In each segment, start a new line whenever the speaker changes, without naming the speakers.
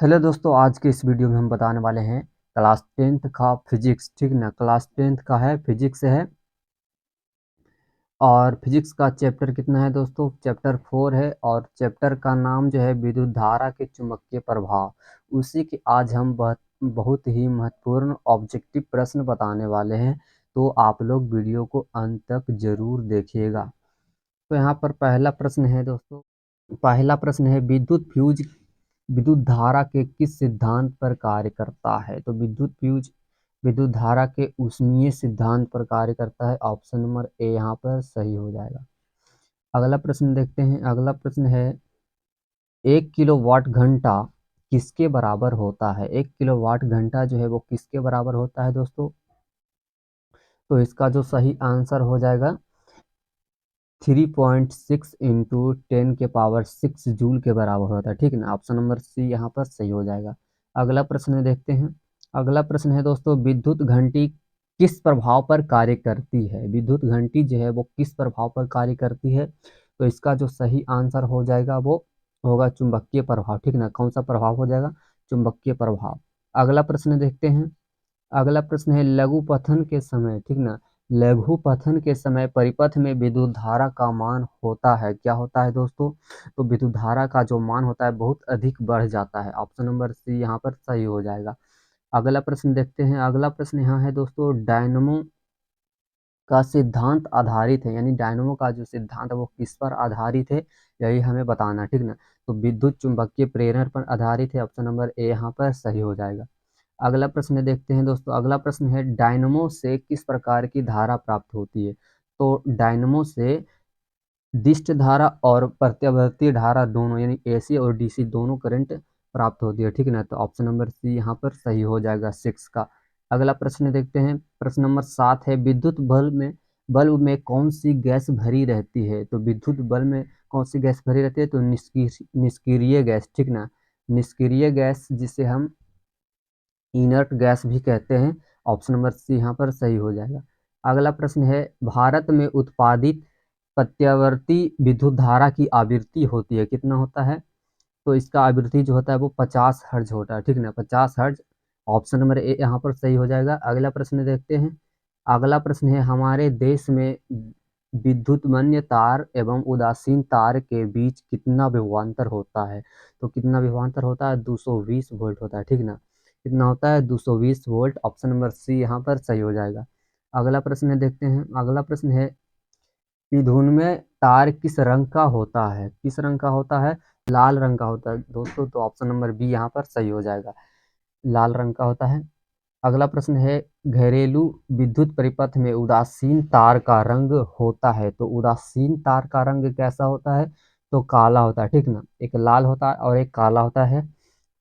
Hello दोस्तों, आज के इस वीडियो में हम बताने वाले हैं क्लास 10th का फिजिक्स। ठीक ना, क्लास 10th का है, फिजिक्स है। और फिजिक्स का चैप्टर कितना है दोस्तों? चैप्टर 4 है। और चैप्टर का नाम जो है विद्युत धारा के चुंबकीय प्रभाव। उसी के आज हम बहुत ही महत्वपूर्ण ऑब्जेक्टिव प्रश्न बताने वाले हैं। तो आप लोग वीडियो को अंत तक जरूर देखिएगा। तो यहाँ पर पहला प्रश्न है दोस्तों। पहला प्रश्न है विद्युत धारा के किस सिद्धांत पर कार्य करता है? तो विद्युत फ्यूज विद्युत धारा के ऊष्मीय सिद्धांत पर कार्य करता है। ऑप्शन नंबर ए यहाँ पर सही हो जाएगा। अगला प्रश्न देखते हैं। अगला प्रश्न है 1 किलोवाट घंटा किसके बराबर होता है? 1 किलोवाट घंटा जो है वो किसके बराबर होता है दोस्तों? तो इसका जो सही आंसर हो जाएगा 3.6 इंटू 10 के पावर 6 जूल के बराबर होता है। ठीक है ना, ऑप्शन नंबर सी यहाँ पर सही हो जाएगा। अगला प्रश्न देखते हैं। अगला प्रश्न है दोस्तों, विद्युत घंटी किस प्रभाव पर कार्य करती है? विद्युत घंटी जो है वो किस प्रभाव पर कार्य करती है? तो इसका जो सही आंसर हो जाएगा वो होगा चुंबकीय प्रभाव। ठीक ना, कौन सा प्रभाव हो जाएगा? चुंबकीय प्रभाव। अगला प्रश्न देखते हैं। अगला प्रश्न है लघु पथन के समय। ठीक ना, लघु पथन के समय परिपथ में विद्युत धारा का मान होता है, क्या होता है दोस्तों? तो विद्युत धारा का जो मान होता है बहुत अधिक बढ़ जाता है। ऑप्शन नंबर सी यहाँ पर सही हो जाएगा। अगला प्रश्न देखते हैं। अगला प्रश्न यहाँ है दोस्तों, डायनमो का सिद्धांत आधारित है, यानी डायनमो का जो सिद्धांत है वो किस पर आधारित है, यही हमें बताना है। ठीक ना, तो विद्युत चुंबकीय प्रेरण पर आधारित है। ऑप्शन नंबर ए यहाँ पर सही हो जाएगा। अगला प्रश्न देखते हैं दोस्तों। अगला प्रश्न है डायनमो से किस प्रकार की धारा प्राप्त होती है? तो डायनमो से दिष्ट धारा और प्रत्यावर्ती धारा दोनों, यानी एसी और डीसी दोनों करंट प्राप्त होती है। ठीक है ना, तो ऑप्शन नंबर सी यहाँ पर सही हो जाएगा 6 का। अगला प्रश्न देखते हैं। प्रश्न नंबर 7 है विद्युत बल्ब में कौन सी गैस भरी रहती है? तो विद्युत बल्ब में कौन सी गैस भरी रहती है? तो निष्क्रिय गैस। ठीक ना, निष्क्रिय गैस जिसे हम इनर्ट गैस भी कहते हैं। ऑप्शन नंबर सी यहाँ पर सही हो जाएगा। अगला प्रश्न है भारत में उत्पादित प्रत्यावर्ती विद्युत धारा की आवृत्ति होती है, कितना होता है? तो इसका आवृत्ति जो होता है वो 50 हर्ज होता है। ठीक ना, 50 हर्ज। ऑप्शन नंबर ए यहाँ पर सही हो जाएगा। अगला प्रश्न देखते हैं। अगला प्रश्न है हमारे देश में विद्युतमन्य तार एवं उदासीन तार के बीच कितना विभवांतर होता है? तो कितना विभवांतर होता है? 220 वोल्ट होता है। ठीक ना, कितना होता है? 220 वोल्ट। ऑप्शन नंबर सी यहाँ पर सही हो जाएगा। अगला प्रश्न देखते हैं। अगला प्रश्न है विद्युन्मय तार किस रंग का होता है? किस रंग का होता है? लाल रंग का होता है दोस्तों। तो ऑप्शन नंबर बी यहाँ पर सही हो जाएगा, लाल रंग का होता है। अगला प्रश्न है घरेलू विद्युत परिपथ में उदासीन तार का रंग होता है। तो उदासीन तार का रंग कैसा होता है? तो काला होता है। ठीक ना, एक लाल होता है और एक काला होता है।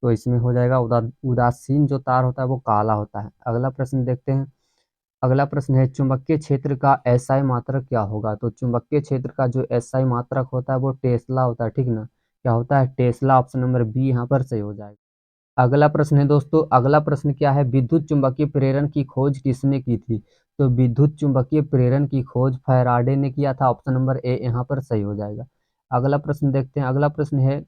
तो इसमें हो जाएगा उदासीन जो तार होता है वो काला होता है। अगला प्रश्न देखते हैं। अगला प्रश्न है चुंबकीय क्षेत्र का एसआई मात्रक क्या होगा? तो चुंबकीय क्षेत्र का जो एसआई मात्रक होता है वो टेस्ला होता है। ठीक ना, क्या होता है? टेस्ला। ऑप्शन नंबर बी यहाँ पर सही हो जाएगा। अगला प्रश्न है दोस्तों। अगला प्रश्न क्या है विद्युत चुंबकीय प्रेरण की खोज किसने की थी? तो विद्युत चुंबकीय प्रेरण की खोज फैराडे ने किया था। ऑप्शन नंबर ए यहाँ पर सही हो जाएगा। अगला प्रश्न देखते हैं। अगला प्रश्न है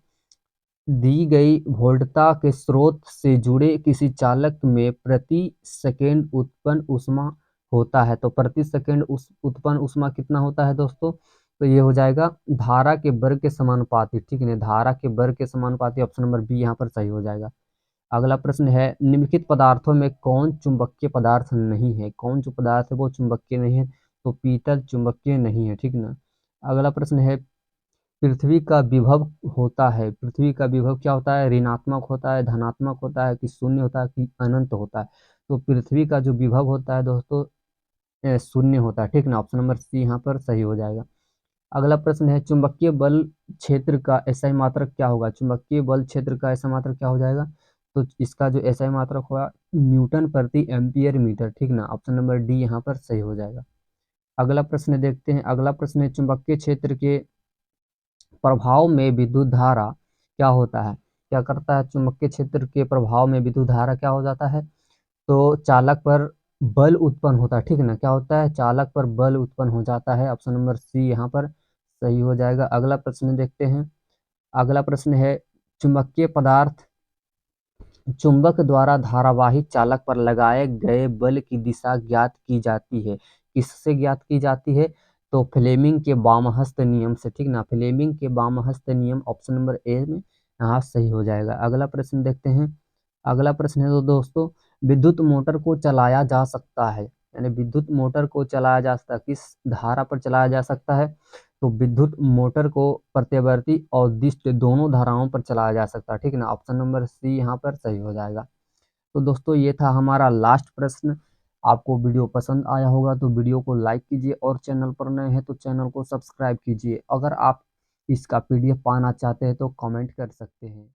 दी गई वोल्टता के स्रोत से जुड़े किसी चालक में प्रति सेकेंड उत्पन्न ऊष्मा होता है। तो प्रति सेकेंड उत्पन्न ऊष्मा कितना होता है दोस्तों? तो ये हो जाएगा धारा के वर्ग के समानुपाती। ठीक है, धारा के वर्ग के समानुपाती। ऑप्शन नंबर बी यहाँ पर सही हो जाएगा। अगला प्रश्न है निम्नलिखित पदार्थों में कौन चुंबकीय पदार्थ नहीं है? कौन जो पदार्थ है वो चुंबकीय नहीं है? तो पीतल चुंबकीय नहीं है। ठीक ना। अगला प्रश्न है पृथ्वी का विभव होता है, पृथ्वी का विभव क्या होता है? ऋणात्मक होता है, धनात्मक होता है, कि शून्य होता है, कि अनंत होता है? तो पृथ्वी का जो विभव होता है दोस्तों शून्य होता है। ठीक ना, ऑप्शन नंबर सी यहाँ पर सही हो जाएगा। अगला प्रश्न है चुंबकीय बल क्षेत्र का एसआई मात्रक क्या होगा? चुंबकीय बल क्षेत्र का एसआई मात्रक क्या हो जाएगा? तो इसका जो एसआई मात्रक होगा न्यूटन प्रति एम्पियर मीटर। ठीक ना, ऑप्शन नंबर डी यहाँ पर सही हो जाएगा। अगला प्रश्न देखते हैं। अगला प्रश्न है चुंबकीय क्षेत्र के प्रभाव में विद्युत धारा क्या होता है? क्या करता है? चुंबकीय क्षेत्र के प्रभाव में विद्युत धारा क्या हो जाता है? तो चालक पर बल उत्पन्न होता है। ठीक है ना, क्या होता है? चालक पर बल उत्पन्न हो जाता है। ऑप्शन नंबर सी यहाँ पर सही हो जाएगा। अगला प्रश्न देखते हैं। अगला प्रश्न है चुंबकीय पदार्थ चुंबक द्वारा धारावाही चालक पर लगाए गए बल की दिशा ज्ञात की जाती है। किससे ज्ञात की जाती है? तो फ्लेमिंग के वामहस्त नियम से, ठीक ना। फ्लेमिंग के वामहस्त नियम, ऑप्शन नंबर ए में यहाँ सही हो जाएगा। अगला प्रश्न देखते हैं। अगला प्रश्न है तो दोस्तों, विद्युत मोटर को चलाया जा सकता है, यानी विद्युत मोटर को चलाया जा सकता है, किस धारा पर चलाया जा सकता है? तो विद्युत मोटर को प्रत्यावर्ती और दिष्ट दोनों धाराओं पर चलाया जा सकता है, ठीक है ना। ऑप्शन नंबर सी यहाँ पर सही हो जाएगा। तो दोस्तों ये था हमारा लास्ट प्रश्न। आपको वीडियो पसंद आया होगा तो वीडियो को लाइक कीजिए, और चैनल पर नए हैं तो चैनल को सब्सक्राइब कीजिए। अगर आप इसका PDF पाना चाहते हैं तो कमेंट कर सकते हैं।